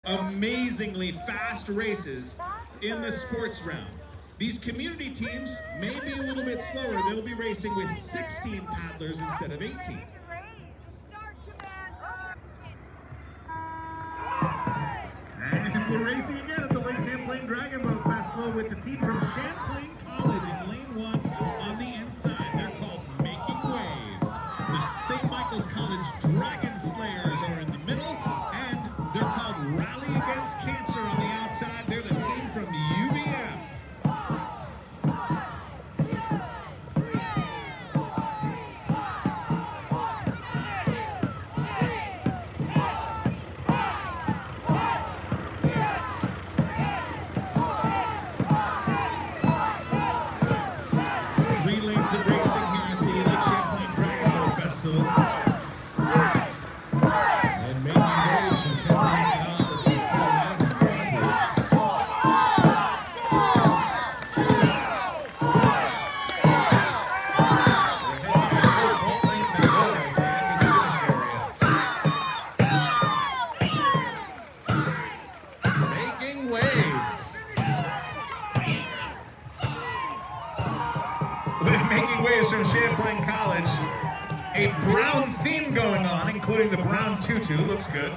Amazingly fast races in the sports round. These community teams may be a little bit slower. They'll be racing with 16 paddlers instead of 18. And we're racing again at the Lake Champlain Dragon Boat Festival with the team from Champlain College in lane 1 on the inside. They're called Making Waves. The St. Michael's College Dragon Slayers are in the middle, and they're called Rally Against Cancer on the outside. They're the team from UVM. Making Waves from Champlain College. A brown theme going on, including the brown tutu. Looks good.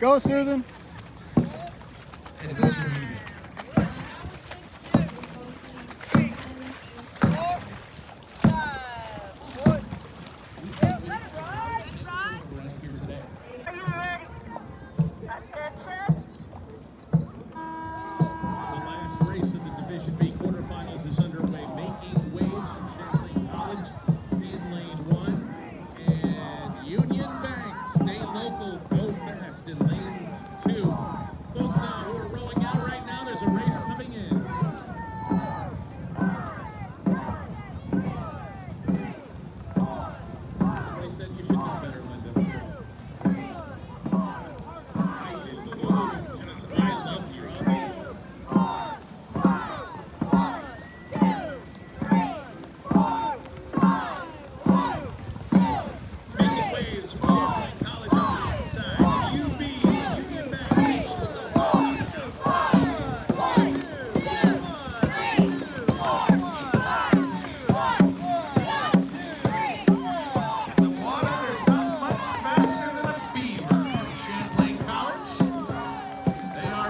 Go, Susan.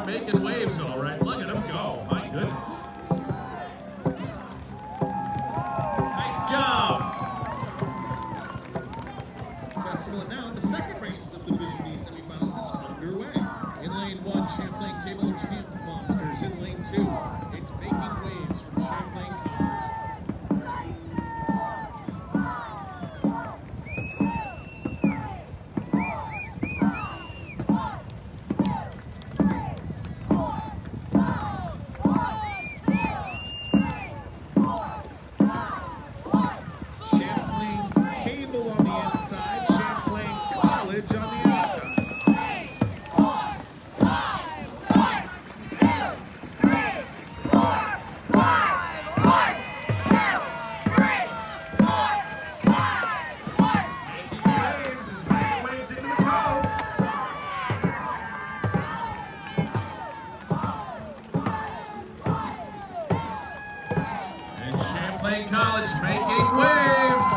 Making waves, all right. Look at them go. My goodness. Nice job. Festival, and now the second race of the Division B semifinals is underway. In lane 1, Champlain Cable Champ Monsters. In lane 2, it's Making Waves from Champlain College. Champlain College making waves.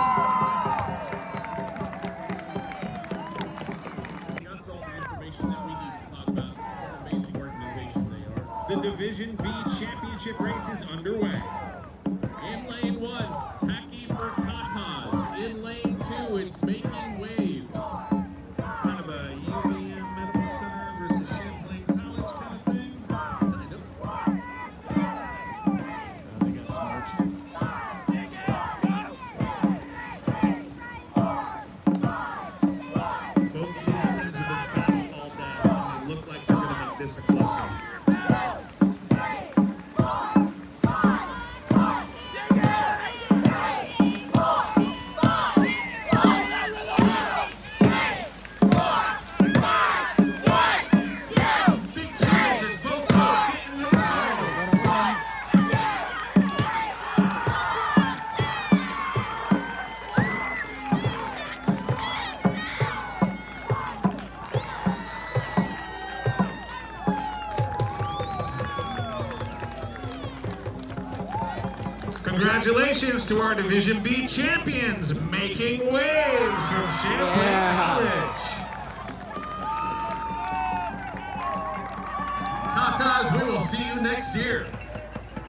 That's all the information that we need to talk about. What an amazing organization they are. The Division B championship race is underway. In lane 1, Tacky for Tatas. In lane 2, it's Making Waves. Kind of a UVM Medical Center versus Champlain College kind of thing. Kind of. They got smart. Congratulations to our Division B champions, making waves from Champlain College. Tatas, we will see you next year.